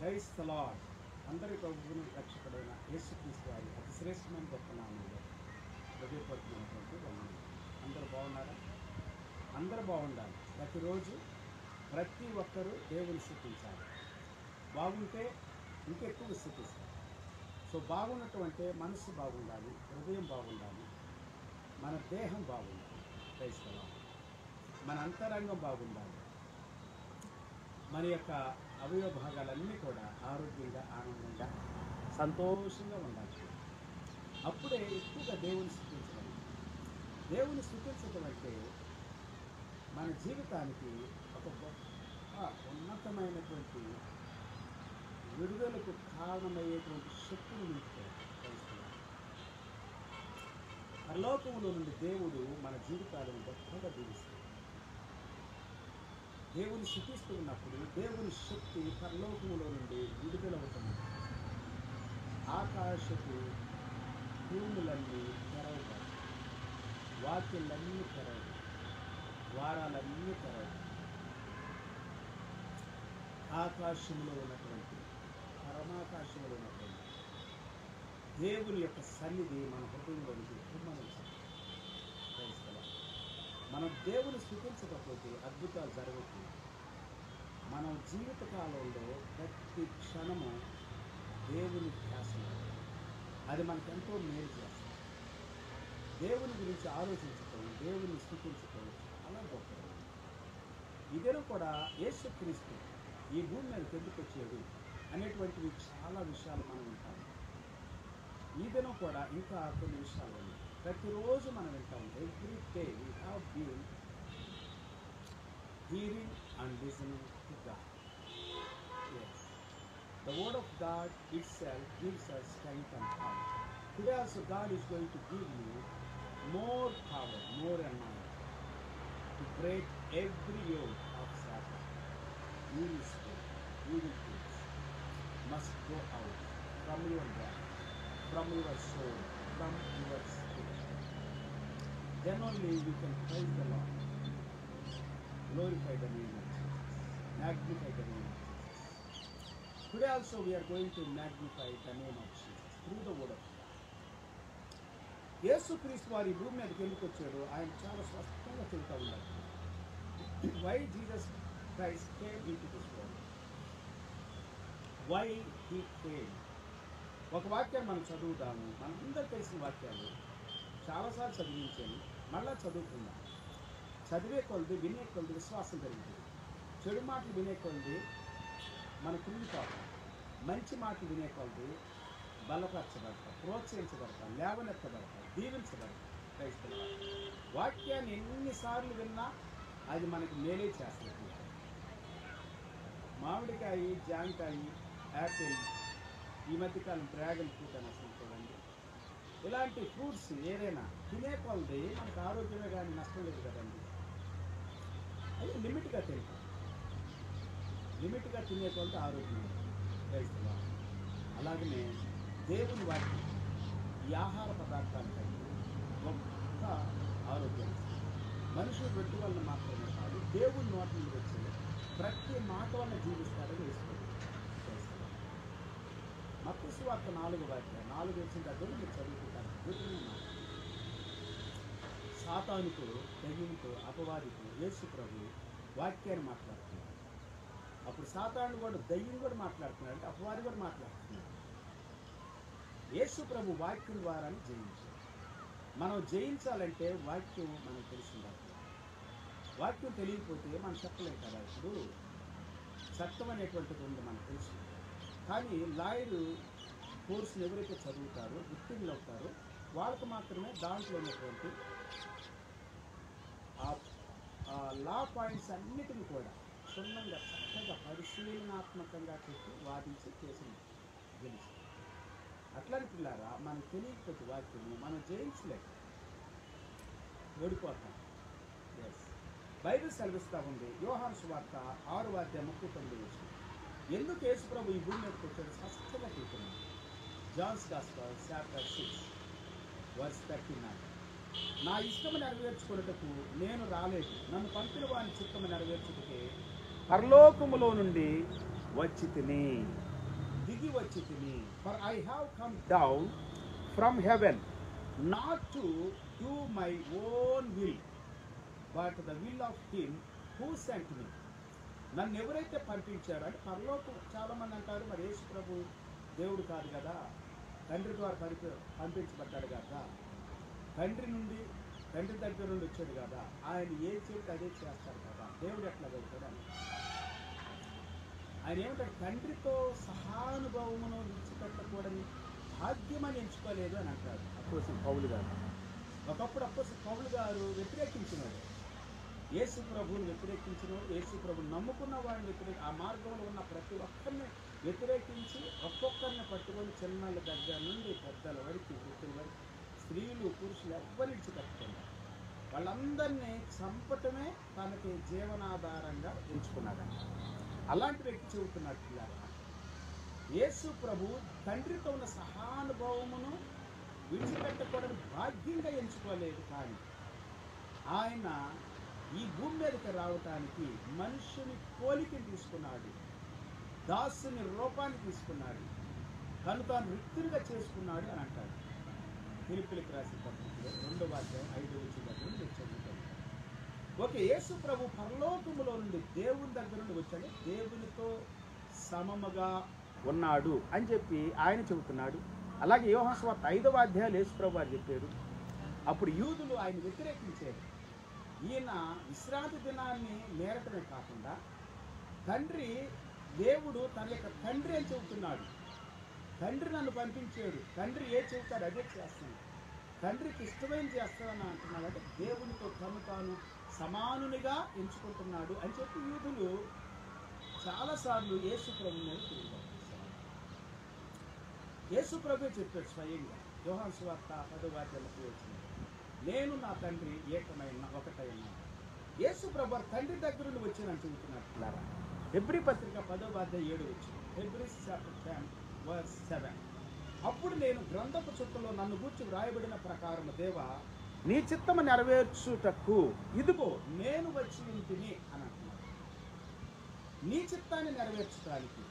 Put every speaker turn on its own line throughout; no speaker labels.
Praise the lord. అందరి ప్రభువును రక్షకుడైన యేసుక్రీస్తు వారి అతి శ్రేష్టమైన గొప్ప నామములో హృదయపూర్వకమైనటువంటి వందనాలు. అందరూ బాగున్నారా? అందరూ బాగుండాలి. ప్రతిరోజు ప్రతి ఒక్కరూ దేవుని స్తుతించాలి. బాగుంటే ఇంకెక్కువ స్తుతిస్తారు. సో బాగున్నట్టు అంటే మనసు బాగుండాలి, హృదయం బాగుండాలి, మన దేహం బాగుండాలి. Praise the lord. మన అంతరంగం బాగుండాలి. మన యొక్క అవయవ భాగాలన్నీ కూడా ఆరోగ్యంగా, ఆనందంగా, సంతోషంగా ఉండాలి. అప్పుడే ఎక్కువగా దేవుని స్తుతించడం. దేవుని స్తుతించడం అంటే మన జీవితానికి ఒక గొప్ప ఉన్నతమైనటువంటి విడుదలకు కారణమయ్యేటువంటి శక్తిని నిలుపుకోవాలి. పరలోకములో నుండి దేవుడు మన జీవితాలను గొప్పగా దీవిస్తాడు. దేవుని స్తుతిస్తూ ఉన్నప్పుడు దేవుని శక్తి పరలోకములో నుండి విడుదలవుతుంది. ఆకాశపు భూములన్నీ తెరవబడి, వాక్యలన్నీ తెరవబడి, వారాలన్నీ తెరవబడి, ఆకాశంలో ఉన్నటువంటి పరమాకాశంలో ఉన్నటువంటి దేవుని యొక్క సన్నిధి మన హృదయంలోనికి కుమ్మరించాలి. మనం దేవుని స్తుతించకపోతే అద్భుతాలు జరుగుతుంది. మనం జీవితకాలంలో ప్రతి క్షణము దేవుని ధ్యాసలో అది మనకెంతో మేలు చేస్తుంది. దేవుని గురించి ఆలోచించటం, దేవుని స్తుతించటం చాలా గొప్పది. ఇదేనో కూడా యేసుక్రీస్తు ఈ భూమి మీదకి ఎందుకు వచ్చేది అనేటువంటివి చాలా విషయాలు మనం వింటాం. ఈదినం కూడా ఇంకా కొన్ని విషయాలు ఉన్నాయి. ప్రతిరోజు మనం వింటాం. Every day we have been hearing and listening to God. Yes. The word of God itself gives us strength and power. Today also God is going to give you more power, more anointing to break every yoke of Satan. Evil spirit, evil things must go out from your body, from your soul, from your spirit. Then only you can praise the Lord. Glorify the name of Jesus. Magnify the name of Jesus. Today also we are going to magnify the name of Jesus through the word of God. యేసుక్రీస్తు వారి భూమి మీదకి ఎందుకు వచ్చాడు ఆయన చాలా స్పష్టంగా చెబుతూ ఉన్నారు. Why Jesus Christ came into this world. Why he came. ఒక వాక్యాన్ని మనం చదువుతాము. మనందరూ తెలిసిన వాక్యాలు చాలాసార్లు చదివించాను. మళ్ళా చదువుకుందాం. చదివే కొలది, వినే కొలది విశ్వాసం పెరుగుతుంది. చెడు మాటలు వినే కొలది మన కృంగిపోతాం. మంచి మాటలు వినే కొలది బలపరచబడతాం, ప్రోత్సహించబడతాం, లేవనెత్తబడతాం, దీవించబడతాం. వాక్యాన్ని ఎన్నిసార్లు విన్నా అది మనకి మేలే చేస్తుంది. మామిడికాయ, జాంకాయ, యాపిల్, ఈ మధ్యకాలం డ్రాగన్ ఫ్రూట్ అని అసలు చూడండి. ఇలాంటి ఫ్రూట్స్ ఏదైనా తినే కొలది మనకు ఆరోగ్యమే కానీ నష్టం లేదు కదండి. అది లిమిట్గా తింటాం. లిమిట్గా తినే కొలది ఆరోగ్యం రైతులు. అలాగనే దేవుని వాక్యం ఈ ఆహార పదార్థాలకంటే గొప్ప ఆరోగ్యం. మనుషులు రొట్టె వలన మాత్రమే కాదు, దేవుని నోటి నుండి వచ్చే ప్రతి మాట వల్ల జీవిస్తారని వేసుకోండి. మత్తయి సువార్త 4వ అధ్యాయం 4 వచ్చిన దగ్గర మీరు చదువుకుంటారు. సాతానుకు, దయ్యంతో, అపవాదితో యేసు ప్రభు వాక్యాన్ని మాట్లాడుతున్నాడు. అప్పుడు సాతాను కూడా, దయ్యం కూడా మాట్లాడుతున్నాడు, అంటే అపవాది కూడా మాట్లాడుతున్నాడు. యేసు ప్రభు వాక్యం ద్వారానే జయించాడు. మనం జయించాలంటే వాక్యం మనకు తెలిసిందా? వాక్యం తెలియకపోతే మనం చెప్పలేం కదా. ఇప్పుడు చట్టం అనేటువంటిది ఉంది, మనకు తెలుసు. కానీ లాయరు కోర్సును ఎవరైతే చదువుతారో, ఉత్తీర్ణులు అవుతారో వాళ్ళకు మాత్రమే దాంట్లో ఉన్నటువంటి ఆ లా పాయింట్స్ అన్నిటిని కూడా క్షుణ్ణంగా చక్కగా పరిశీలనాత్మకంగా చెప్పి వాదించి కేసులు గెలిచి. అట్లాంటి పిల్లారా మనకు తెలియకపోతే వాక్యము మనం జయించలేక ఓడిపోతాం. ఎస్, బైబిల్ సెలవిస్తూ ఉంది. యోహాను సువార్త 6వ అధ్యాయం 39 ఎందుకు యేసు ప్రభు ఈ భూమి మీదకి వచ్చాడు స్పష్టంగా చెప్తున్నాడు. John's gospel chapter 6 verse 39. నా ఇష్టము నెరవేర్చుకున్నటకు నేను రాలేదు, నన్ను పంపిన వాని చిత్తము నెరవేర్చుటకే పరలోకములో నుండి వచ్చి తిని. దిగి వచ్చి తిని, for I have come down from heaven not to do my own will but the will of him who sent me. నన్ను ఎవరైతే పంపించారో, అంటే పరలోకం చాలామంది అంటారు మరి యేసు ప్రభు దేవుడు కాదు కదా, తండ్రి ద్వారా పంపించబడ్డాడు కదా, తండ్రి దగ్గర నుండి వచ్చాడు కదా, ఆయన ఏ చెబితే అదే చేస్తాడు కదా, దేవుడు ఎట్లా వెళ్తాడు అని. ఆయన ఏమంటాడు, తండ్రితో సహానుభవమును విడిచిపెట్టకూడని భాగ్యమని ఎంచుకోలేదు అని అంటాడు అపోస్తలుడు పౌలు గారు. ఒకప్పుడు అపోస్తలుడు పౌలు గారు వ్యతిరేకించినాడు, యేసు ప్రభువుని వ్యతిరేకించినాడు, యేసు ప్రభుని నమ్ముకున్న వాడిని ఆ మార్గంలో ఉన్న ప్రతి ఒక్కరిని వ్యతిరేకించి ఒక్కొక్కరిని పట్టుకొని చిన్నల దగ్గర నుండి పెద్దల వరకు వృద్ధుల వరకు స్త్రీలు పురుషులు ఎవ్వరి విడిచిపెట్టుకున్నారు. వాళ్ళందరినీ చంపటమే తనకి జీవనాధారంగా ఎంచుకున్నాడంట. అలాంటి వ్యక్తి చెబుతున్నట్లుగా యేసు ప్రభు తండ్రితో ఉన్న సహానుభవమును విడిచిపెట్టకూడని భాగ్యంగా ఎంచుకోలేదు, కానీ ఆయన ఈ భూమి మీదకి రావటానికి మనుషుని పోలికని తీసుకున్నాడు, దాసుని రూపాన్ని తీసుకున్నాడు, తాను రిక్తునిగా చేసుకున్నాడు అని అంటాడు. ఫిలిప్పీయులకు రాసిన పత్రికలో 2వ అధ్యాయం 5వ వచనం నుండి చదువుతాం. ఓకే, యేసు ప్రభు పరలోకములో నుండి దేవుని దగ్గర నుండి వచ్చాడు, దేవునితో సమముగా ఉన్నాడు అని చెప్పి ఆయన చెబుతున్నాడు. అలాగే యోహాను సువార్త 5వ అధ్యాయం యేసు ప్రభు వారు చెప్పారు. అప్పుడు యూదులు ఆయన వ్యతిరేకించారు. ఈయన విశ్రాంతి దినాన్ని మేరటమే కాకుండా దేవుడు తన యొక్క తండ్రి అని చెబుతున్నాడు. తండ్రి నన్ను పంపించాడు, తండ్రి ఏ చెబుతాడు అదే చేస్తాను, తండ్రికి ఇష్టమైన చేస్తానని అంటున్నాడు. అంటే దేవునితో తాను సమానునిగా ఎంచుకుంటున్నాడు అని చెప్పి యూదులు చాలాసార్లు యేసు ప్రభు మీద తిరిగారు. యేసు ప్రభు చెప్పాడు స్వయంగా యోహాను సువార్త 10వ అధ్యాయంలో వచ్చింది, నేను నా తండ్రి ఏకమైన ఒకటై ఉన్నాను. యేసు ప్రభు తండ్రి దగ్గర నుండి వచ్చానని చెబుతున్నట్లుగా హెబ్రీ పత్రిక 10వ అధ్యాయం 7వ వచనం, హెబ్రీస్ చాప్టర్ 10 verse 7. అప్పుడు నేను గ్రంథపు చుట్టలో నన్ను గూర్చి వ్రాయబడిన ప్రకారం దేవా నీ చిత్తము నెరవేర్చుటకు ఇదిగో నేను వచ్చి ఉంటిని అని అంటున్నాడు. నీ చిత్తాన్ని నెరవేర్చడానికి.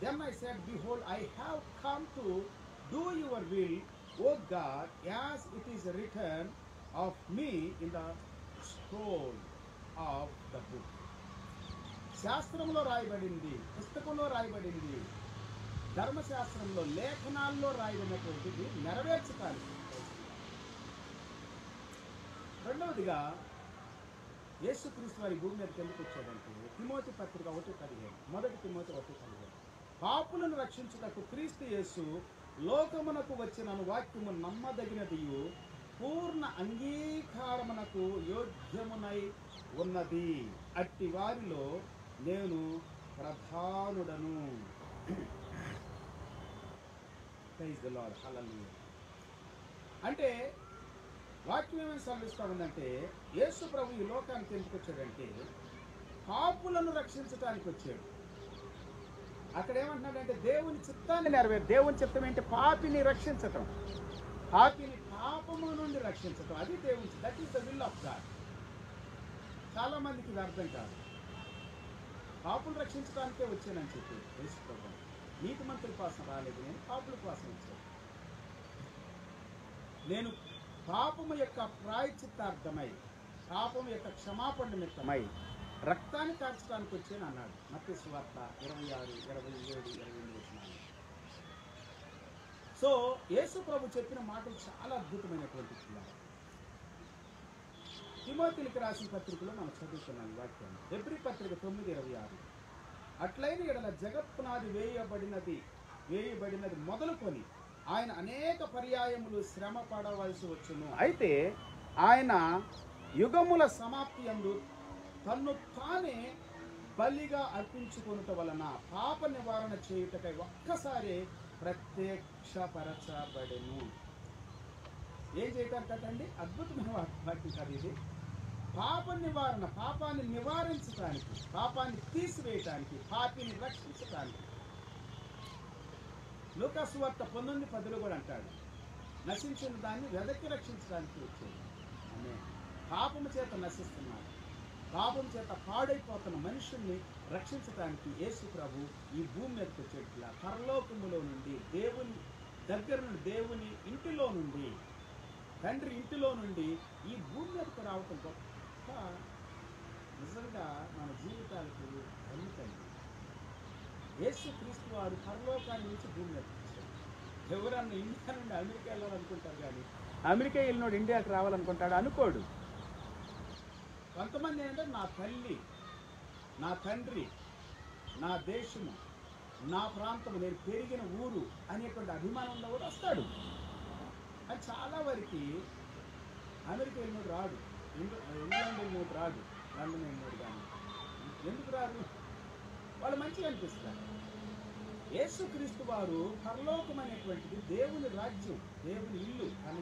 Then I said, behold, I have come to do your will, O God, as it is written of me in the scroll of the book. శాస్త్రంలో రాయబడింది, పుస్తకంలో రాయబడింది, ధర్మశాస్త్రంలో లేఖనాల్లో రాయబడినటువంటిది నెరవేర్చడానికి. రెండవదిగా యేసుక్రీస్తు వారి భూమి మీదకి ఎందుకు వచ్చాడంటే తిమోతి పత్రిక 1:15, 1 తిమోతి 1:15, పాపులను రక్షించుటకు క్రీస్తు యేసు లోకమునకు వచ్చిన వాక్యము నమ్మదగినదియు పూర్ణ అంగీకారమునకు యోగ్యమునై ఉన్నది, అట్టి వారిలో నేను ప్రధానుడను. ప్రైజ్ ది లార్డ్, హల్లెలూయా. అంటే వాక్యం ఏమని సెలవిస్తా ఉందంటే యేసు ప్రభు ఈ లోకానికి ఎందుకు వచ్చాడంటే పాపులను రక్షించడానికి వచ్చాడు. అక్కడ ఏమంటున్నాడంటే దేవుని చిత్తాన్ని నెరవేరు. దేవుని చిత్తం ఏంటి? పాపిని రక్షించటం, పాపిని పాపము నుండి రక్షించటం, అది దేవుని చిత్తం. That is the will of God. చాలా మందికి ఇది అర్థం కాదు. పాపులు రక్షించడానికే వచ్చానని చెప్పి యేసు ప్రభు నీతిమంతుల కోసం రాలేదు, నేను పాపుల కోసం వచ్చాను. నేను పాపము యొక్క ప్రాయశ్చిత్తార్థమై, పాపము యొక్క క్షమాపణ నిమిత్తమై రక్తాన్ని కార్చడానికి వచ్చాను అన్నాడు మత్తయి సువార్త 26, 27, 28 వచనాలు. సో యేసు ప్రభు చెప్పిన మాటలు చాలా అద్భుతమైనటువంటి పిల్లలు. తిమోతికి రాసిన పత్రికలో మనం చదువుతున్నాం ఈ వాక్యాన్ని. హెబ్రీ పత్రిక 9:26, అట్లైన ఎడల జగత్పునాది వేయబడినది మొదలుకొని ఆయన అనేక పర్యాయములు శ్రమ పడవలసి వచ్చును. అయితే ఆయన యుగముల సమాప్తి యందు తన్ను తానే బలిగా అర్పించుకొనుట వలన పాప నివారణ చేయుటకై ఒక్కసారి ప్రత్యక్షపరచబడెను. ఏం చేయటానికి కదండి? అద్భుతమైన వాక్యం కాదు ఇది. పాప నివారణ, పాపాన్ని నివారించడానికి, పాపాన్ని తీసివేయటానికి, పాపిని రక్షించడానికి. లూకా సువార్త 19:10 కూడా అంటాడు, నశించిన దాన్ని వెదకి రక్షించడానికి వచ్చేది. పాపము చేత నశిస్తున్నాడు, పాపం చేత పాడైపోతున్న మనుషుల్ని రక్షించడానికి యేసు ప్రభు ఈ భూమి మీదకి వచ్చేట్లా పరలోకములో నుండి దేవుని దగ్గర నుండి, దేవుని ఇంటిలో నుండి, తండ్రి ఇంటిలో నుండి ఈ భూమి మీదకు రావటం గొప్ప నిజంగా మన జీవితాలకు అందుకండి. యేసు క్రీస్తు వారు పరలోకాన్ని నుంచి భూమి మీదకి వచ్చారు. ఎవరన్నా ఇండియా నుండి అమెరికా వెళ్ళాలనుకుంటారు, కానీ అమెరికా వెళ్ళినోడు ఇండియాకి రావాలనుకుంటాడు అనుకోడు. కొంతమంది ఏంటంటే నా తల్లి, నా తండ్రి, నా దేశము, నా ప్రాంతము, నేను పెరిగిన ఊరు అనేటువంటి అభిమానం ఉన్నవాడు వస్తాడు. అది చాలా వరకు అమెరికా వెళ్ళినోడు రాడు, ఇంగ్లాండ్ వెళ్ళినోడు రాడు, లండన్ వెళ్ళినోడు కానీ. ఎందుకు రాదు? వాళ్ళు మంచిగా అనిపిస్తారు. యేసుక్రీస్తు వారు పరలోకం అనేటువంటిది దేవుని రాజ్యం, దేవుని ఇల్లు, తన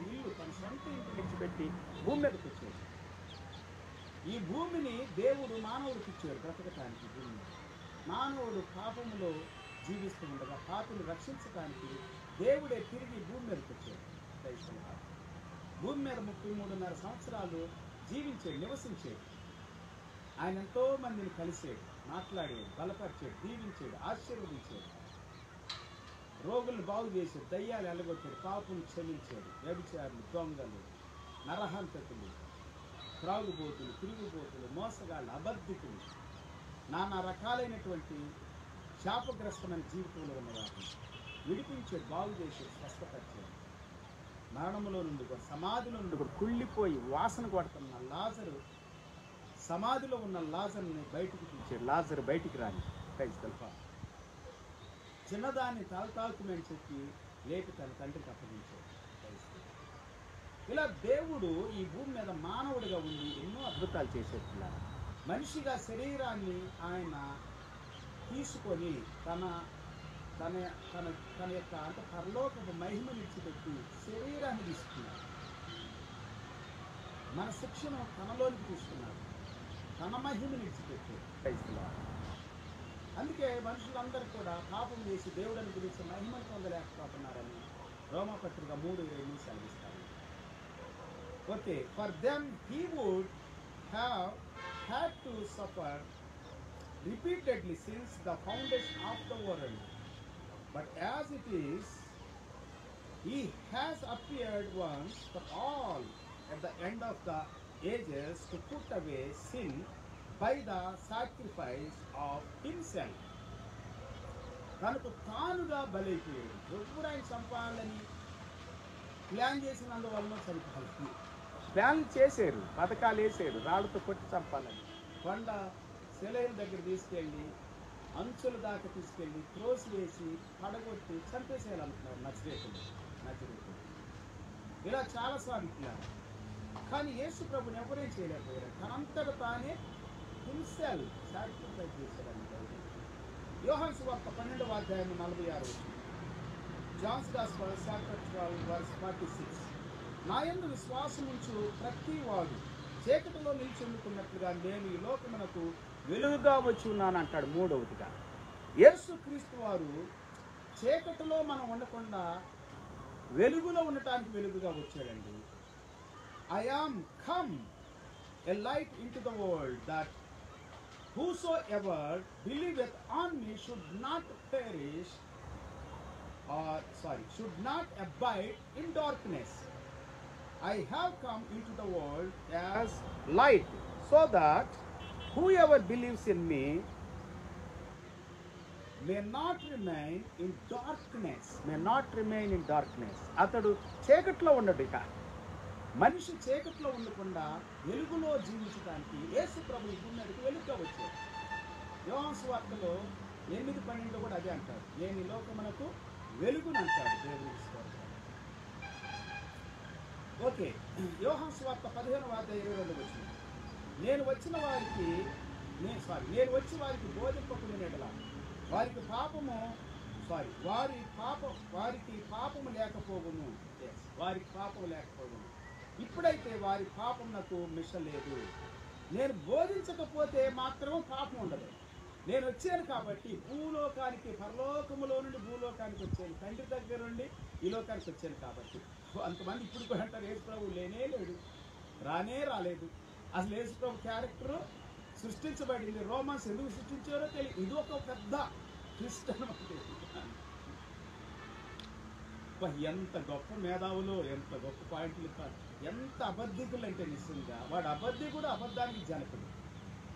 సొంత ఇంటి విడిచిపెట్టి భూమి మీదకి వచ్చాడు. ఈ భూమిని దేవుడు మానవుడికి ఇచ్చాడు బ్రతకటానికి. భూమి మానవుడు పాపములో జీవిస్తూ ఉండగా పాపను రక్షించడానికి దేవుడే తిరిగి భూమి మీదకి వచ్చాడు. భూమి మీద 33.5 సంవత్సరాలు జీవించాడు, నివసించాడు. ఆయన ఎంతో మందిని కలిసాడు, మాట్లాడాడు, బలపరిచాడు, దీవించాడు, ఆశీర్వదించాడు, రోగులను బాగు చేశాడు, దయ్యాలు ఎల్లగొట్టాడు, పాపులను క్షమించాడు. వ్యభిచారులు, దొంగలు, నరహంతకులు, త్రాగుబోతులు, తిరుగుబోతులు, మోసగాళ్ళు, అబద్ధికులు, నానా రకాలైనటువంటి శాపగ్రస్తమైన జీవితంలో ఉన్న వాటిని విడిపించాడు, బాగు చేశాడు, స్వస్థపరిచాడు. మరణంలో నుండి కూడా, సమాధిలో నుండి కూడా కుళ్ళిపోయి వాసన కొడుతున్న లాజరు, సమాధిలో ఉన్న లాజర్ని బయటికి తీర్చాడు. లాజరు బయటికి రాని కల్ప చిన్నదాన్ని తాకుమని చెప్పి లేపి తన తండ్రికి అప్పగించాడు. ఇలా దేవుడు ఈ భూమి మీద మానవుడిగా ఉండి ఎన్నో అద్భుతాలు చేసేట్లా మనిషిగా శరీరాన్ని ఆయన తీసుకొని తన తన తన తన యొక్క అంటే పరలోకపు మహిమను విడిచిపెట్టి శరీరాన్ని తీసుకున్నాడు. మన శిక్షను తనలోనికి తీసుకున్నాడు, తన మహిమను విడిచిపెట్టాడు. అందుకే మనుషులందరూ కూడా పాపం చేసి దేవుడిని గురించి మహిమను పొందలేకపోతున్నారని రోమపత్రిక 3:20 సెలవిస్తారు. Okay, for them he would have had to suffer repeatedly since the foundation of the world, but as it is, he has appeared once for all at the end of the ages to put away sin by the sacrifice of himself. తనకు తానుగా బలైపోయాడు. ఎప్పుడు ఆయన చంపాలని plan చేసినందువలన చంపాలని plan చేశారు, పథకాలు వేసారు, రాళ్ళతో కొట్టి చంపాలని. కొండ సెలైన్ దగ్గర తీసుకెళ్ళి అంచుల దాకా తీసుకెళ్ళి త్రోసి వేసి పడగొట్టి చంపేసేయాలనుకున్నారు నజరేతులు. ఇలా చాలాసార్లు ప్లాన్. కానీ యేసు ప్రభుని ఎవరేం చేయలేకపోయారు. తనంతట తానే హింసెల్ సాక్రిఫైస్ చేశాడని. యోహాను సువార్త 12వ అధ్యాయం 46. John's gospel chapter 12 verse 46. నా యందు విశ్వాసముంచు ప్రతి వాడు చీకటిలో నిలిచెందుకున్నట్లుగా నేను ఈ లోకమునకు వెలుగుగా వచ్చి ఉన్నాను అంటాడు. 3వదిగా యేసుక్రీస్తు వారు చీకటిలో మనం ఉండకుండా వెలుగులో ఉండటానికి వెలుగుగా వచ్చాడండి. I am come a light into the world, that whosoever believeth on me should not perish, should not abide in darkness. I have come into the world as light, so that whoever believes in me may not remain in darkness. May not remain in darkness. అతడు చీకట్లో ఉండడు. ఇక మనిషి చీకట్లో ఉండకుండా వెలుగులో జీవించడానికి యేసు ప్రభు ఈ భూమి మీదకి వెలుగుగా వచ్చాడు. యోహాను సువార్తలో 8:12 కూడా అదే అంటారు. నేను ఈ లోకమునకు వెలుగును అంటాడు దేవుని స్వార్థ. ఓకే, యోహాను సువార్త 15వ అధ్యాయం 22 నేను వచ్చి వారికి బోధింపకునేలా వారికి పాపము లేకపోవును. వారికి పాపము లేకపోవును. ఇప్పుడైతే వారి పాపం నాకు మిషలేదు. నేను బోధించకపోతే మాత్రం పాపం ఉండదు. నేను వచ్చాను కాబట్టి భూలోకానికి, పరలోకములో నుండి భూలోకానికి వచ్చాను, తండ్రి దగ్గర నుండి ఈ లోకానికి వచ్చాను కాబట్టి. అంతమంది ఇప్పుడు కూడా అంటారు యేసు ప్రభు లేనే లేడు, రానే రాలేదు. అసలు యేసు ప్రభు క్యారెక్టరు సృష్టించబడింది. రోమన్స్ ఎందుకు సృష్టించారో తెలియదు. ఇది ఒక పెద్ద ట్విస్ట్ అనమాట. ఎంత గొప్ప మేధావులు, ఎంత గొప్ప పాయింట్లు ఇస్తారు. ఎంత అబద్ధికులు అంటే నిజంగా వాడు అబద్ధికుడు, అబద్ధానికి జనకుడు.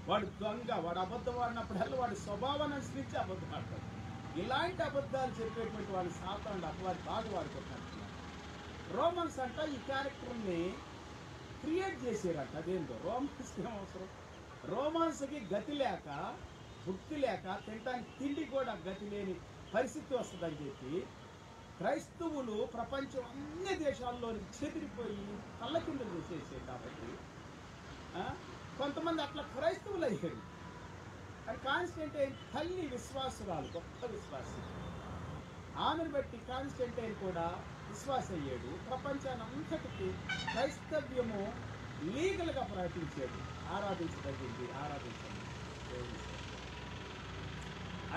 వాడు దొంగ, వాడు అబద్ధం ఆడినప్పుడల్లా వాడి స్వభావాన్ని అనుసరించి అబద్ధం ఆడతాడు. ఇలాంటి అబద్ధాలు చెప్పేటువంటి వాళ్ళు సాతానుడు అపవాది బాగా వాడుకుంటున్నారు. రోమన్స్ అంట ఈ క్యారెక్టర్ని క్రియేట్ చేసారంట. అదేందో రోమన్స్ ఏమవసరం? రోమన్స్కి గతి లేక, భుక్తి లేక, తినడానికి తిండి కూడా గతి లేని పరిస్థితి వస్తుందని చెప్పి క్రైస్తవులు ప్రపంచం అన్ని దేశాల్లోని చెదిరిపోయి కళ్ళ కింద చేసేసారు. కాబట్టి కొంతమంది అట్లా క్రైస్తవులు అయ్యారు. కానీ కాన్స్టంటైన్ తల్లి విశ్వాసురాలు, గొప్ప విశ్వాసి. ఆమెను బట్టి కాన్స్టంటైన్ కూడా విశ్వాస అయ్యాడు. ప్రపంచాన్ని అంతటికి క్రైస్తవ్యము లీగల్గా ప్రకటించాడు. ఆరాధించదగింది, ఆరాధించండి.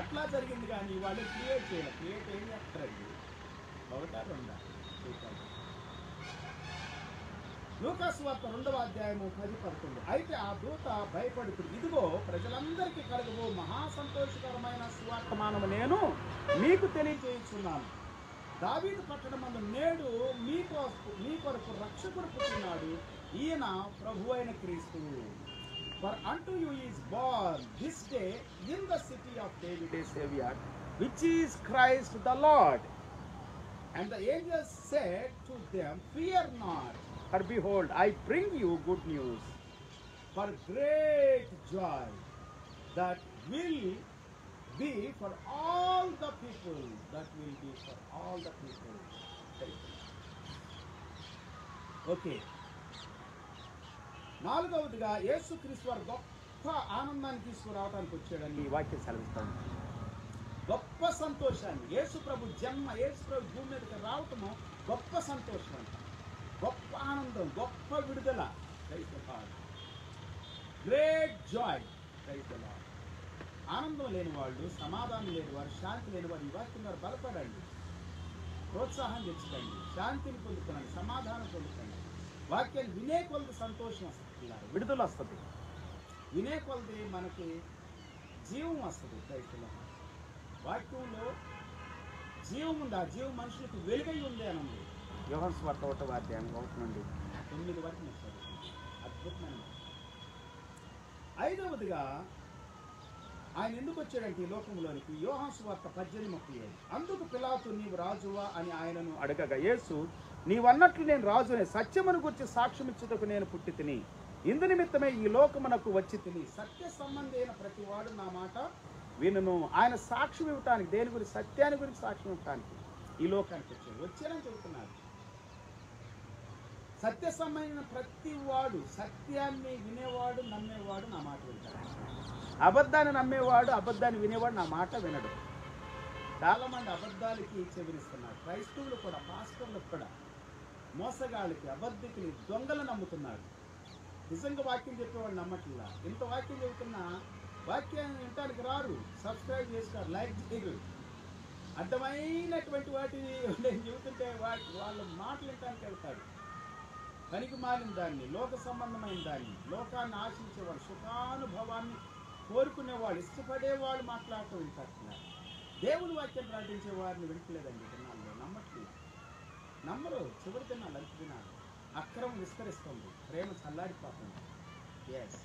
అట్లా జరిగింది. కానీ వాళ్ళు క్రియేట్ చేయాలి. క్రియేట్ ఏం చేస్తారండి? ఒకటా రెండా? లూకాసు వార్త 2వ అధ్యాయము 10-11. అయితే ఆ దూత భయపడుతూ, ఇదిగో ప్రజలందరికీ కలుగబో మహా సంతోషకరమైన సువార్తమానము నేను మీకు తెలియజేయుచున్నాను. దావీదు పట్టణమందు నేడు మీ కొరకు రక్షకుడు పుట్టినాడు. ఈయన ప్రభు అయిన క్రీస్తు. For unto you is born this day in the city of David a Savior, which is Christ the Lord. And the angels said to them, Fear not, for behold, I bring you good news, for great joy that will be for all the people. That will be for all the people. Okay. 4వదిగా యేసుక్రీస్తు వారు గొప్ప ఆనందాన్ని తీసుకురావడానికి వచ్చాడని ఈ వాక్యం సెలవిస్తాను. గొప్ప సంతోషాన్ని, యేసు ప్రభు జన్మ, యేసు ప్రభు భూమి మీదకి రావటము గొప్ప సంతోషం అంట. గొప్ప ఆనందం, గొప్ప విడుదల. Great Joy. ఆనందం లేని వాళ్ళు, సమాధానం లేని వారు, శాంతి లేని వారు ఈ వాక్యం వారు బలపడండి, ప్రోత్సాహం తెచ్చుకోండి, శాంతిని పొందుకోండి, సమాధానం పొందుకోండి. వాక్యాన్ని వినే కొలది సంతోషం వస్తుంది, విడుదల వస్తుంది. వినే కొలది మనకి జీవం వస్తుంది. క్రైస్తవుల వాక్యంలో జీవం ఉంది. ఆ జీవం మనుషులకు వెలుగై ఉంది అని ఉంది. యోహాను సువార్త 1వ అధ్యాయం 1 నుండి 9 వరకు వస్తుంది. అద్భుతమైన. 5వదిగా ఆయన ఎందుకు వచ్చాడంటే ఈ లోకంలోనికి? యోహాను సువార్త 18:35. అందుకు పిలాతు, నీవు రాజువా అని ఆయనను అడగగా, యేసు, నీవన్నట్లు నేను రాజునే, సత్యమును గురించి సాక్ష్యం ఇచ్చుటకు నేను పుట్టి తిని, ఇందు నిమిత్తమే ఈ లోకమునకు వచ్చి తిని, సత్య సంబంధి అయిన ప్రతి వాడు నా మాట వినును. ఆయన సాక్ష్యం ఇవ్వటానికి, దేని గురించి? సత్యాన్ని గురించి సాక్ష్యం ఇవ్వటానికి ఈ లోకానికి వచ్చానని చెబుతున్నారు. సత్య సంబంధమైన ప్రతి వాడు, సత్యాన్ని వినేవాడు, నమ్మేవాడు నా మాట వింటాడు. అబద్ధాన్ని నమ్మేవాడు, అబద్ధాన్ని వినేవాడు నా మాట వినడు. చాలా మంది అబద్ధాలకి చెవిరిస్తున్నారు. క్రైస్తవులు కూడా, పాస్టర్లు కూడా మోసగాళ్ళకి, అబద్ధికులు, దొంగలు నమ్ముతున్నారు. నిజంగా వాక్యం చెప్పేవాళ్ళు నమ్మట్లా. ఇంత వాక్యం చెబుతున్నా వాక్యాన్ని వినటానికి రారు, సబ్స్క్రైబ్ చేస్తారు, లైక్ చేయరు. అర్థమైనటువంటి వాటిని నేను చెబుతుంటే వాళ్ళ మాటలు వినటానికి వెళ్తారు. పనికి మాలిన దాన్ని, లోక సంబంధమైన దాన్ని, లోకాన్ని ఆశించేవాళ్ళు, సుఖానుభవాన్ని కోరుకునేవాళ్ళు, ఇష్టపడేవాళ్ళు మాట్లాడుతూ వింటారు. దేవుని వాక్యం ప్రకటించే వారిని వింటలేదండి. దినాల్లో నమ్మట్లేదు, నమ్మరు. చివరి దినాలు, అంత దినాలు అక్రమం విస్తరిస్తుంది, ప్రేమ చల్లారిపోతుంది. ఎస్,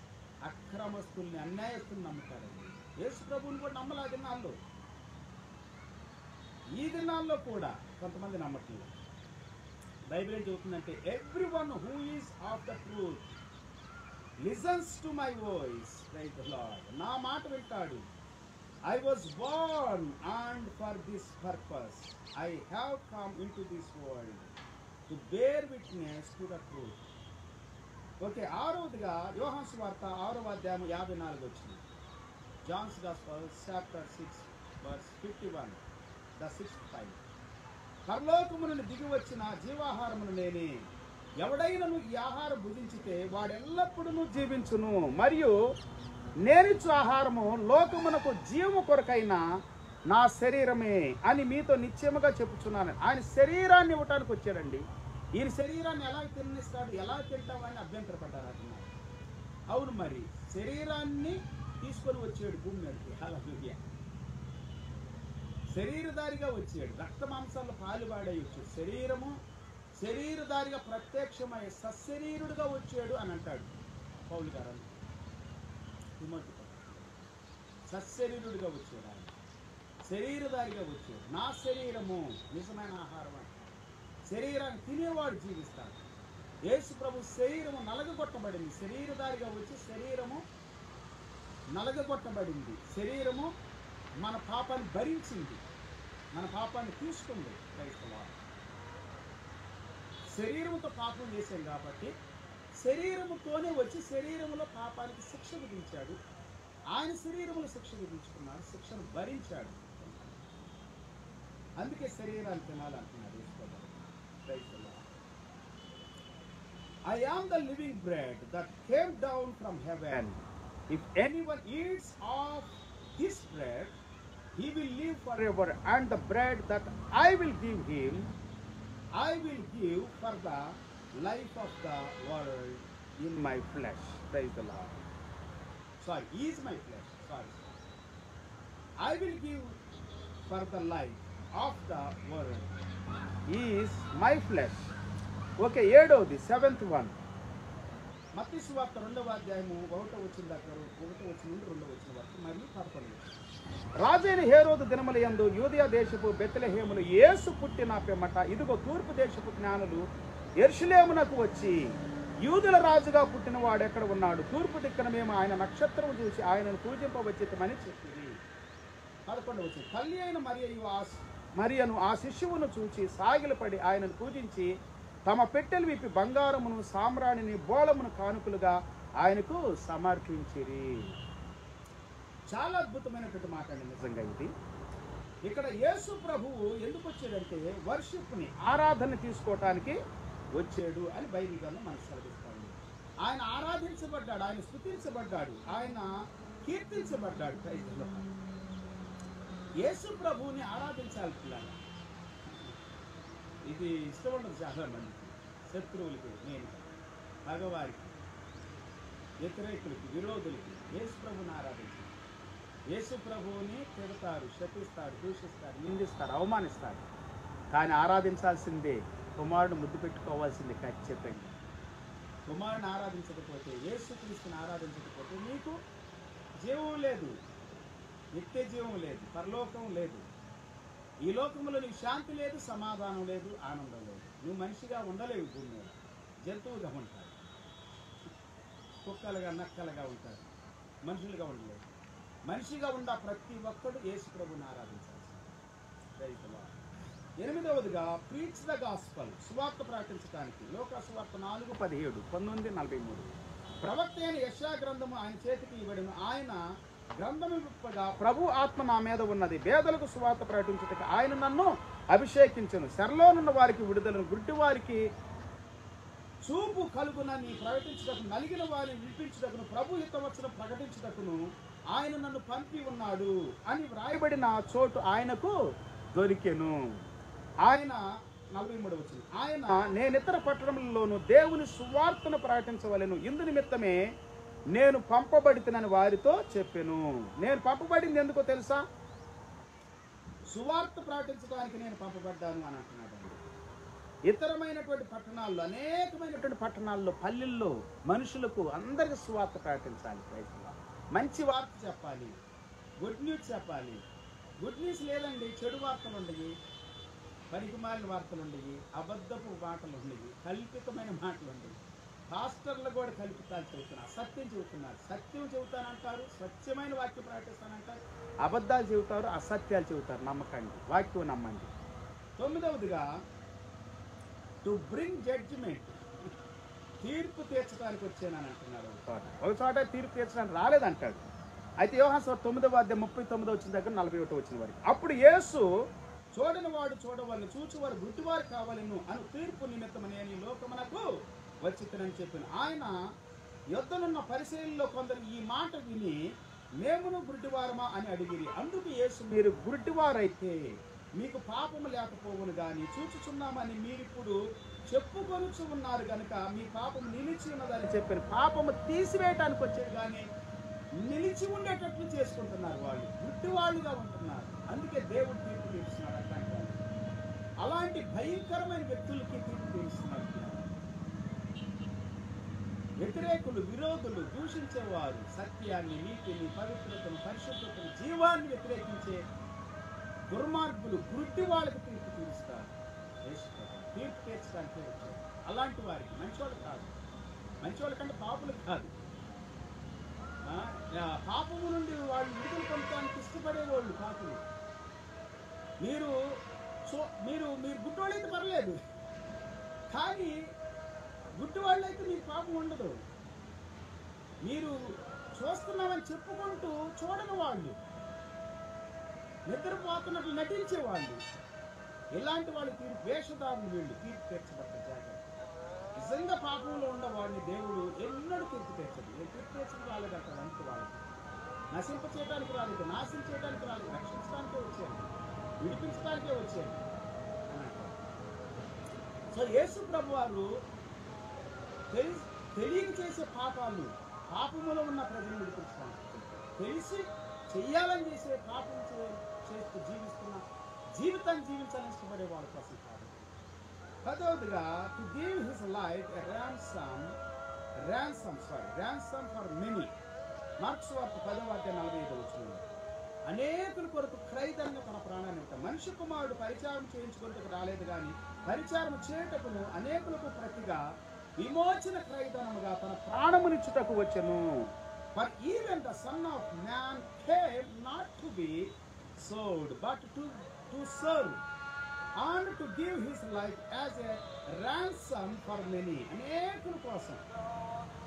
అక్రమస్తుల్ని, అన్యాయస్తుల్ని నమ్ముతారండి. యేసు ప్రభువుని కూడా నమ్మలే ఆ దినాల్లో. ఈ దినాల్లో కూడా కొంతమంది నమ్మట్లేదు. బైబిల్ ఏం చెబుతుందంటే, everyone who is of the truth listens to my voice. Praise the lord. నా మాట వింటాడు. I was born and for this purpose I have come into this world to bear witness to the truth. Okay. 6వదిగా యోహాను సువార్త 6వ అధ్యాయం 54 వచ్చింది. John's gospel chapter 6 verse 51, the 6th time. పరలోకము నుండి దిగి వచ్చిన జీవాహారమును నేనే. ఎవడైనను ఈ ఆహారం భుజించితే వాడెల్లప్పుడూ జీవించును. మరియు నేనిచ్చు ఆహారము లోకమునకు జీవము కొరకైన నా శరీరమే అని మీతో నిశ్చయముగా చెప్పుచున్నాను. ఆయన శరీరాన్ని ఇవ్వటానికి వచ్చాడండి. ఈయన శరీరాన్ని ఎలా తిన్నిస్తాడు, ఎలా తింటామని అభ్యంతరపడ్డారు అంటున్నారు. అవును, మరి శరీరాన్ని తీసుకొని వచ్చాడు భూమి మీదకి. హల్లెలూయా. శరీరధారిగా వచ్చాడు, రక్త మాంసాల్లో పాలుబాడై వచ్చాడు. శరీరధారిగా ప్రత్యక్షమై సశరీరుడుగా వచ్చాడు అని అంటాడు పౌలు గారు. తిమోతి సశరీరుడుగా వచ్చాడు, ఆయన శరీరధారిగా వచ్చాడు. నా శరీరము నిజమైన ఆహారం అంటే శరీరాన్ని తినేవాడు జీవిస్తాడు. యేసు ప్రభు శరీరము నలగగొట్టబడింది, శరీరధారిగా వచ్చి శరీరము నలగగొట్టబడింది. శరీరము మన పాపాన్ని భరించింది, మన పాపాన్ని తీసుకుంది. క్రైస్తవ శరీరముతో పాపం చేశాం కాబట్టి శరీరముతోనే వచ్చి శరీరములో పాపానికి శిక్ష విధించాడు. ఆయన శరీరములో శిక్ష విధించుకున్నాడు, శిక్షను భరించాడు. అందుకే శరీరాన్ని తినాలంటున్నాడు. I am the living bread that came down from heaven. If anyone eats of this bread, he will live forever. And the bread that I will give him, I will give for the life of the world in my flesh. Praise the Lord. Sorry, is my flesh. Sorry. I will give for the life of the world. Is my flesh. Okay, 7వది 7th one. మత్తయి సువార్త 2వ అధ్యాయము 1వ వచనం దాకా 1వ వచనం నుండి 2వ వచనం వరకు మరియు 11. రాజైన హేరోదు దినముల యందు యూదయ దేశపు బెత్లెహేములో యేసు పుట్టిన పిమ్మట ఇదిగో తూర్పు దేశపు జ్ఞానులు యెరూషలేమునకు వచ్చి యూదుల రాజుగా పుట్టిన వాడు ఎక్కడ ఉన్నాడు? తూర్పు దిక్కున మేము ఆయన నక్షత్రం చూసి ఆయనను పూజింపవచ్చితమని చెప్పింది. 11వ వచనం. తల్లి అయిన మరియను ఆ శిశువును చూచి సాగిలపడి ఆయనను పూజించి తమ పెట్టెలు విప్పి బంగారమును సామ్రాణిని బోళమును కానుకలుగా ఆయనకు సమర్పించిరి. చాలా అద్భుతమైనటువంటి మాట అండి నిజంగా ఇది. ఇక్కడ యేసు ప్రభువు ఎందుకు వచ్చాడంటే వర్షిప్ని, ఆరాధన తీసుకోవటానికి వచ్చాడు అని బైబిల్ గ్రంథం మనకు సెలవిస్తాడు. ఆయన ఆరాధించబడ్డాడు, ఆయన స్తుతించబడ్డాడు, ఆయన కీర్తించబడ్డాడు. క్రైస్తవులు యేసు ప్రభువుని ఆరాధించాలి పిల్లలు. ఇది ఇష్టం ఉండదు చాలా మంది. శత్రువులకి, నేను పగవారికి, వ్యతిరేకులకి, విరోధులకి యేసు ప్రభుని ఆరాధించాలి. యేసు ప్రభువుని తిడతారు, శపిస్తారు, దూషిస్తారు, నిందిస్తారు, అవమానిస్తారు. కానీ ఆరాధించాల్సిందే, కుమారుడు ముద్దు పెట్టుకోవాల్సిందే ఖచ్చితంగా. కుమారుని ఆరాధించకపోతే, యేసుక్రీస్తుని ఆరాధించకపోతే నీకు జీవం లేదు, నిత్య జీవం లేదు, పరలోకం లేదు. ఈ లోకంలో నీకు శాంతి లేదు, సమాధానం లేదు, ఆనందం లేదు. నువ్వు మనిషిగా ఉండలేవు, భూమి మీద జంతువుగా ఉంటారు, కుక్కలుగా నక్కలుగా ఉంటారు, మనుషులుగా ఉండలేవు. మనిషిగా ఉన్న ప్రతి ఒక్కడు యేసు ప్రభుని ఆరాధించాల్సింది. 8వదిగా ప్రీచ్ ద గాస్పల్, సువార్త ప్రకటించడానికి. లోకా సువార్త 4:17, 19:43. ప్రవక్త అయిన యెషయా గ్రంథము ఆయన చేతికి ఇవ్వబడిన. ఆయన గ్రంథము విప్పగా ప్రభు ఆత్మ నా మీద ఉన్నది, పేదలకు సువార్త ప్రకటించుటకు ఆయన నన్ను అభిషేకించను, శరలోనున్న వారికి విడుదలను, గుడ్డి వారికి చూపు కలుగునని ప్రకటించుటకు, నలిగిన వారిని విడిపించుటకును, ప్రభు హితవచనం ప్రకటించుటకును ఆయన నన్ను పంపి ఉన్నాడు అని వ్రాయబడిన చోటు ఆయనకు దొరికెను. ఆయన 43వ వచనం. ఆయన నేనితర పట్టణములలోను దేవుని సువార్తను ప్రకటించవలెను, ఇందు నిమిత్తమే నేను పంపబడితనని వారితో చెప్పాను. నేను పంపబడింది ఎందుకో తెలుసా? సువార్త ప్రకటించడానికి నేను పంపబడ్డాను అని అంటున్నాడు. ఇతరమైనటువంటి పట్టణాల్లో, అనేకమైనటువంటి పట్టణాల్లో, పల్లెల్లో మనుషులకు అందరికీ సువార్త ప్రకటించాలి. మంచి వార్త చెప్పాలి, గుడ్ న్యూస్ చెప్పాలి. గుడ్ న్యూస్ లేదండి, చెడు వార్తలు ఉండయి, పనికిమాలిన వార్తలు ఉండయి, అబద్ధపు మాటలు ఉండయి, కల్పితమైన మాటలు ఉండయి. పాస్టర్లు కూడా కల్పితాలు చెబుతున్నారు, అసత్యం చెబుతున్నారు. సత్యం చెబుతానంటారు, స్వచ్ఛమైన వాక్యం ప్రకటిస్తానంటారు, అబద్ధాలు చెబుతారు, అసత్యాలు చెబుతారు. నమ్మకండి, వాక్యం నమ్మండి. 9వదిగా టు బ్రింగ్ జడ్జిమెంట్, తీర్పు తీర్చడానికి వచ్చానని అంటున్నాడు. ఒక చోట తీర్పు తీర్చడానికి రాలేదంటాడు. అయితే యోహాను సువార్త 9వ అధ్యాయం 39 వచ్చిన దగ్గర 41 వచ్చిన వరకు. అప్పుడు యేసు చూడని వాడు చూడవాళ్ళు, చూచువారు గుడ్డివారు కావాలను అను తీర్పు నిమిత్తము నేను ఈ లోకమునకు వచ్చితనని చెప్పాను. ఆయన యొద్దనున్న పరిశీలనలో కొందరు ఈ మాట విని మేమును గుడ్డివారమా అని అడిగిరి. అందుకు యేసు, మీరు గుడ్డివారైతే మీకు పాపము లేకపోవును గాని, చూచుచున్నామని మీరిప్పుడు చెప్పుకొనుచు ఉన్నారు కనుక మీ పాపము నిలిచి ఉన్నదని చెప్పారు. పాపము తీసివేయటానికి వచ్చేది కానీ నిలిచి ఉండేటట్లు చేసుకుంటున్నారు. వాళ్ళు గుడ్డి వాళ్ళుగా ఉంటున్నారు. అందుకే దేవుడు తీర్పు తీరుస్తున్నాడు. అట్లాంటి వాళ్ళు, అలాంటి భయంకరమైన వ్యక్తులకి తీర్పు తీరుస్తున్నాడు. వ్యతిరేకులు, విరోధులు, దూషించేవారు, సత్యాన్ని, నీతిని, పవిత్రతను, పరిశుద్ధతను, జీవాన్ని వ్యతిరేకించే దుర్మార్గులు, గుడ్డి వాళ్ళకి తీర్పు తీరుస్తారు. తీర్పు తీర్చడానికి వచ్చారు. అలాంటి వారికి, మంచివాళ్ళు కాదు, మంచివాళ్ళ కంటే పాపులు కాదు, పాపము నుండి వాళ్ళు విడుదల పొందడానికి ఇష్టపడేవాళ్ళు పాపులు. మీరు మీరు మీరు గుడ్డివాళ్ళైతే పర్లేదు, కానీ గుడ్డివాళ్ళు అయితే మీకు పాపం ఉండదు. మీరు చూస్తున్నామని చెప్పుకుంటూ చూడని వాళ్ళు, నిద్రపోతున్నట్లు నటించేవాళ్ళు, ఇలాంటి వాళ్ళు తీర్పు, వేషధారులు వీళ్ళు తీర్పు తీర్చబడతారు. జాగ్రత్త. నిజంగా పాపంలో ఉన్నవాడిని దేవుడు ఎన్నడూ తీర్పు తీర్చదు. తీర్పు తీర్చడం రాలేదంటారు. అంత వాళ్ళకి నశింప చేయడానికి రాలేదు, నాశనం చేయడానికి రాలేదు, రక్షించడానికే వచ్చాను, విడిపించడానికే వచ్చాను అని అంటారు. సో యేసు ప్రభు వారు తెలియక చేసే పాపములో ఉన్న ప్రజలను విడిపించడానికి, తెలిసి చెయ్యాలని చేసే పాపం చేస్తూ జీవిస్తున్న జీవితాన్ని జీవించాలని ఇష్టపడే వాళ్ళ కోసం కాదు. పదవదిగా, to give his life a ransom for many. Mark's వార్త 10:45 అనేకుల కొరకు క్రయధనంగా తన ప్రాణాన్ని ఇవ్వటం. మనిషి కుమారుడు పరిచారం చేయించుకుంటూ రాలేదు కానీ పరిచారం చేయుటకును అనేకులకు ప్రతిగా విమోచన క్రయధనముగా తన ప్రాణమునిచ్చుటకు వచ్చెను. For even the Son of Man came not to be sold, but to serve, and to give his life as a ransom for many. అనేకుల కోసం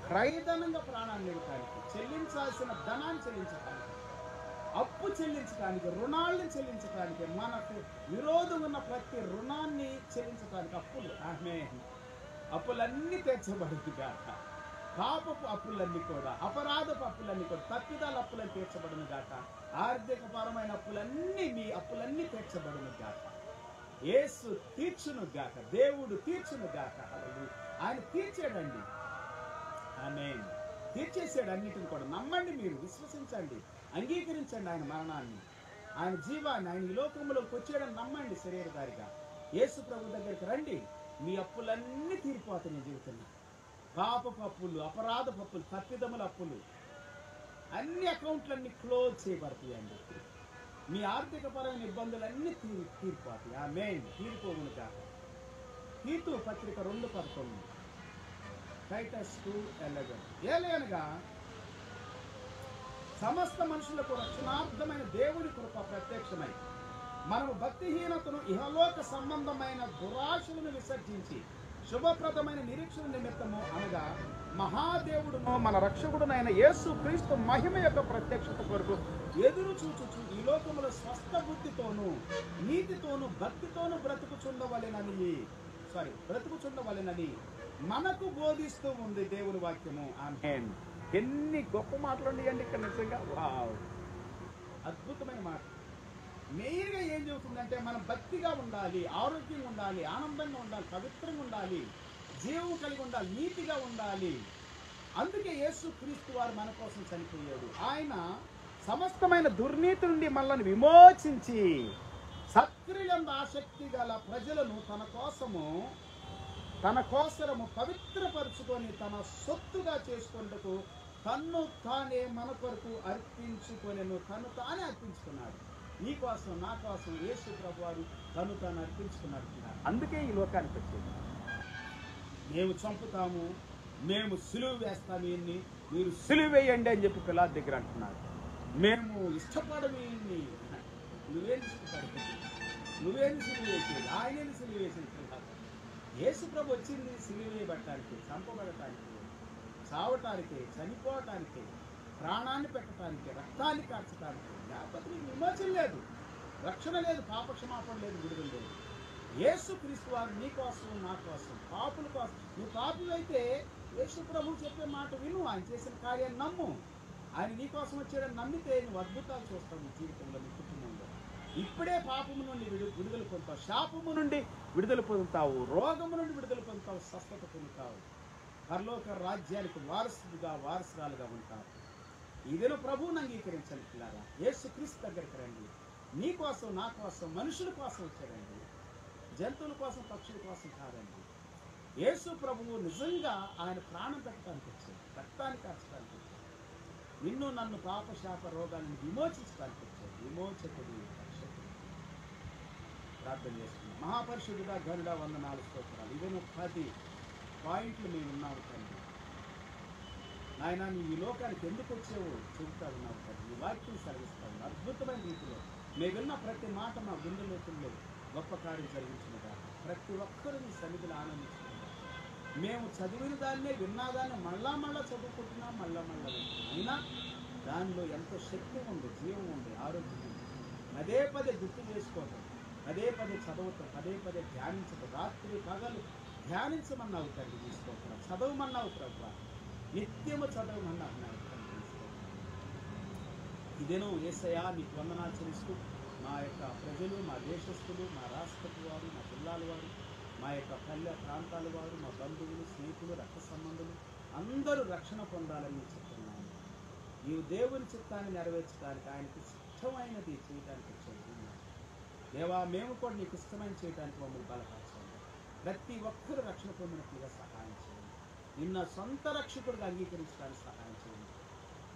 క్రయధనంగా ప్రాణాన్ని ఇవ్వడానికి, చెల్లించాల్సిన ధనాన్ని చెల్లించడానికి, అప్పు చెల్లించడానికి, రుణాలను చెల్లించడానికి, మనకు విరోధం ఉన్న ప్రతి రుణాన్ని చెల్లించడానికి, అప్పులు అప్పులన్నీ తీర్చబడుగాక, పాపపు అప్పులన్నీ కూడా, అపరాధపు అప్పులన్నీ కూడా, తప్పిదాల అప్పులను తీర్చబడును గాక, ఆర్థిక పరమైన అప్పులన్నీ, మీ అప్పులన్నీ తీర్చబడును గాక, యేసు తీర్చును గాక, దేవుడు తీర్చును గాక. ఆయన తీర్చాడండి. ఆమేన్. తీర్చేసాడు అన్నిటిని కూడా. నమ్మండి, మీరు విశ్వసించండి, అంగీకరించండి ఆయన మరణాన్ని, ఆయన జీవాన్ని. ఆయన ఈ లోకంలోకి వచ్చాడని నమ్మండి శరీరధారిగా. యేసు ప్రభు దగ్గరికి రండి, మీ అప్పులన్నీ తీరిపోతాయి. జీవితంలో పాపపు అప్పులు, అపరాధపు అప్పులు, తప్పిదముల అప్పులు, అన్ని అకౌంట్లన్నీ క్లోజ్ చేయబడతాయండి. మీ ఆర్థిక పరమైన ఇబ్బందులన్నీ తీరిపోతాయి. ఆమేన్. తీరిపోవును కాక. తీతు పత్రిక 2:11, టైటస్ 2:11. ఏలయనగా సమస్త మనుషులకు రక్షణార్థమైన దేవుని కృప ప్రత్యక్షమై మనము భక్తిహీనతను, ఇహలోక సంబంధమైన దురాశలను విసర్జించి శుభప్రదమైన నిరీక్షణ నిమిత్తము, అనగా మహాదేవుడును మన రక్షకుడునైన యేసు క్రీస్తు మహిమ యొక్క ప్రత్యక్షత కొరకు ఎదురు చూచుచు ఈ లోకములో స్వస్థ బుద్ధితోనూ నీతితోనూ భక్తితోనూ బ్రతుకుచుండవలెనని మనకు బోధిస్తూ ఉంది దేవుని వాక్యము. ఆమేన్. ఎన్ని గొప్ప మాటలు ఉన్నాయండి ఇక్కడ. నిజంగా వావ్, అద్భుతమైన మాట. మెయిన్గా ఏం చెబుతుందంటే, మనం భక్తిగా ఉండాలి, ఆరోగ్యంగా ఉండాలి, ఆనందంగా ఉండాలి, పవిత్రంగా ఉండాలి, జీవం కలిగి ఉండాలి, నీతిగా ఉండాలి. అందుకే యేసు క్రీస్తు వారు మన కోసం చనిపోయాడు. ఆయన సమస్తమైన దుర్నీతి నుండి మనల్ని విమోచించి సత్క్రియలందు ఆసక్తి గల ప్రజలను తన కోసము పవిత్రపరుచుకొని తన సొత్తుగా చేసుకొనుటకు తన్ను తానే మన కొరకు అర్పించుకొనెను. తను తానే అర్పించుకున్నాడు. నీ కోసం, నా కోసం యేసు ప్రభు వారు తను తాను అర్పించుకున్నాడు. అందుకే ఈ లోకానికి వచ్చేది. మేము చంపుతాము, మేము సిలువ వేస్తాము, ఈయన్ని మీరు సిలువ వేయండి అని చెప్పి పిలాతు దగ్గర అంటున్నారు. మేము ఇష్టపడము ఈయన్ని. నువ్వేం ఇష్టపడదు, నువ్వేమి సిలువ వేసేది, ఆయనేది సిలువ వేసేది. యేసు ప్రభు వచ్చింది సిలువ వేయబడటానికి, చంపబడటానికి, చావటానికి, చనిపోవటానికి, ప్రాణాన్ని పెట్టడానికి, రక్తాన్ని కార్చడానికి. లేకపోతే నీకు విమోచన లేదు, రక్షణ లేదు, పాపక్షమాపణ లేదు, విడుదల లేదు. యేసు క్రీస్తు వారు నీ కోసం, నా కోసం, పాపుల కోసం. నువ్వు పాపులు అయితే యేసు ప్రభు చెప్పే మాట విను, ఆయన చేసిన కార్యాన్ని నమ్ము. ఆయన నీ కోసం వచ్చాడని నమ్మితే నువ్వు అద్భుతాలు చూస్తావు నీ జీవితంలో, నీ కుటుంబంలో. ఇప్పుడే పాపము నుండి విడుదల పొందుతావు, శాపము నుండి విడుదల పొందుతావు, రోగము నుండి విడుదల పొందుతావు, స్వస్థత పొందుతావు, పరలోక రాజ్యానికి వారసురాలుగా ఉంటావు. ఇదేనో ప్రభువుని అంగీకరించండి పిల్లారా. యేసుక్రీస్తు దగ్గరికి రండి. నీ కోసం, నా కోసం, మనుషుల కోసం వచ్చాడండి, జంతువుల కోసం, పక్షుల కోసం కాదండి. యేసు ప్రభువు నిజంగా ఆయన ప్రాణం పెట్టడానికి వచ్చాడు, రక్తాన్ని కార్చడానికి వచ్చాడు, నిన్ను నన్ను పాప శాప రోగాలను విమోచించడానికి వచ్చాడు. విమోచకుడు, రక్షకుడు. ప్రార్థన చేస్తున్నాం. మహాపరిశుద్ధుడా, గరుడా, వందనాలు, స్తోత్రాలు. ఇదేనో 10 పాయింట్లు మేము ఉన్నాము తండ్రి. నాయన, నువ్వు ఈ లోకానికి ఎందుకు వచ్చావో చెబుతా ఉన్నావు తండ్రి. ఈ వాక్యం సెలవిస్తావు అద్భుతమైన రీతిలో. మేము విన్న ప్రతి మాట మా గుండె లోతుల్లో గొప్ప కార్యం జరిగించినగా ప్రతి ఒక్కరూ నీ సన్నిధిలో ఆనందించినగా మేము చదివిన దాన్నే, విన్నదాన్ని మళ్ళా చదువుకుంటున్నాం, మళ్ళా వింటున్నాం. అయినా దానిలో ఎంతో శక్తి ఉంది, జీవం ఉంది, ఆరోగ్యం ఉంది. పదే గుర్తు చేసుకోవటం, పదే చదవటం, పదే ధ్యానించటం, రాత్రి పగలు ధ్యానించమన్నావు తండ్రి. తీసుకోవటం చదవమన్నావు ప్రభు, నిత్యము చదవమన్నావు తండ్రి. ఇదేనో యేసయ్యా నీకు వందనాలు చెల్లిస్తూ మా యొక్క ప్రజలు, మా దేశస్తులు, మా రాష్ట్రపు వారు, మా జిల్లాల వారు, మా యొక్క పల్లె ప్రాంతాల వారు, మా బంధువులు, స్నేహితులు, రక్త సంబంధులు అందరూ రక్షణ పొందాలని చెప్తున్నాను. నీవు దేవుని చిత్తాన్ని నెరవేర్చడానికి, ఆయనకు ఇష్టమైనది చేయడానికి వచ్చాడు. దేవా, మేము కూడా నీకు ఇష్టమైన చేయడానికి మమ్మల్ని బలపరచండి. ప్రతి ఒక్కరూ రక్షణ పొందినట్లుగా సహాయం చేయండి. నిన్న సొంత రక్షకుడిగా అంగీకరించడానికి సహాయం చేయండి.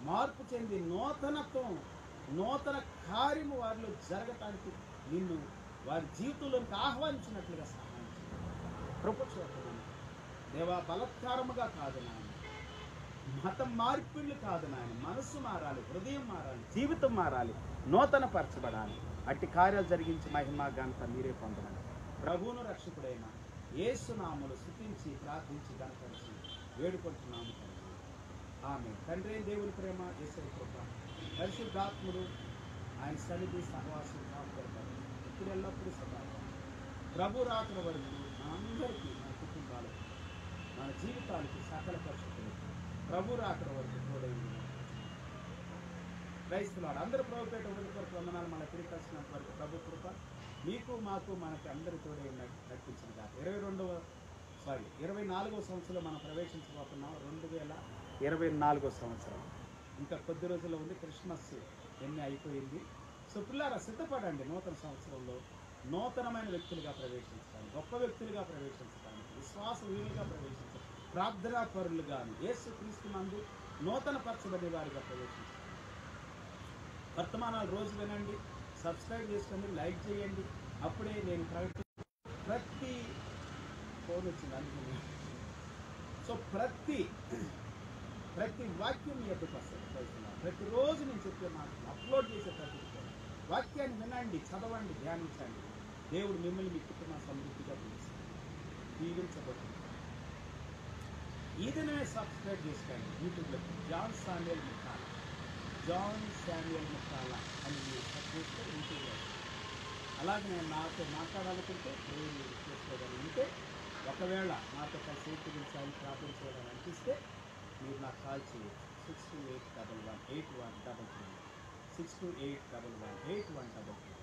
మార్పు చెంది నూతన కార్యము వారిలో జరగటానికి నిన్ను వారి జీవితంలోకి ఆహ్వానించినట్లుగా సహాయం చేయండి. కృపచూపమని దేవా, బలత్కారముగా కాదు నాయన, మతం మార్పిళ్ళు కాదు నాయన, మనస్సు మారాలి, హృదయం మారాలి, జీవితం మారాలి, నూతన పరచబడాలి. అట్టి కార్యాలు జరిగించి మహిమ ఘనత మీరే పొందమని ప్రభువును రక్షకుడైన యేసు నామములో స్తుతించి ప్రార్థించి గణపరిచి వేడుకుంటున్నాము తండ్రి. ఆమేన్. తండ్రి దేవుని ప్రేమ, యేసయ్య కృప, పరిశుద్ధాత్ముడు ఆయన సన్నిధి సహవాసం కాపాడతారు ఇప్పుడు ఎల్లప్పుడూ సదా. ప్రభు రాకడ వరకు మనందరికీ, మన కుటుంబాలకు, మన జీవితాలకు, సకల పరిస్థితులకు ప్రభు రాకడ వరకు తోడైంది. క్రైస్తవులు అందరూ ప్రభుపేట వరకు వందనాలు. మన తిరిగి కలిసినంత వరకు ప్రభు కృప మీకు, మాకు, మనకి అందరి తోడే నడిపించిన కాదు. 24వ సంవత్సరంలో మనం ప్రవేశించబోతున్నాం. 2024వ సంవత్సరం ఇంకా కొద్ది రోజుల్లో ఉంది. క్రిస్మస్ అయిపోయింది. సో పిల్లారా, సిద్ధపడండి. నూతన సంవత్సరంలో నూతనమైన వ్యక్తులుగా ప్రవేశించడానికి, గొప్ప వ్యక్తులుగా ప్రవేశించడానికి, విశ్వాస వీరులుగా ప్రవేశించడానికి, ప్రార్థనా పరులుగాను, యేసుక్రీస్తు నందు నూతన పరచబడే వారిగా ప్రవేశించడానికి. వర్తమానాలు రోజు వినండి, సబ్స్క్రైబ్ చేసుకోండి, లైక్ చేయండి. అప్పుడే నేను ప్రతి ఫోన్ వచ్చింది అందుకని. సో ప్రతి వాక్యం మీ ఎద్దకు వస్తుంది. ప్రతిరోజు నేను చెప్పే మాటలు అప్లోడ్ చేసే ప్రతి వాక్యాన్ని వినండి, చదవండి, ధ్యానించండి. దేవుడు మిమ్మల్ని మీ కుటుంబ సమృద్ధిగా దీవించబోతుంది. ఈ దినమే సబ్స్క్రైబ్ చేసుకోండి యూట్యూబ్లో. జాన్ శామ్యూయల్ ముక్కాల అని మీరు సెర్చ్ చేస్తే యూట్యూబ్లో. అలాగే నేను నాతో మాట్లాడాలనుకుంటే దేవుడు చేసుకోవాలని ఉంటే, ఒకవేళ నాతో కలిసి ఏకీభవించాలి, ప్రార్థన చేయాలని అనిపిస్తే మీరు నాకు కాల్ చేయొచ్చు. 6281118133 6281118133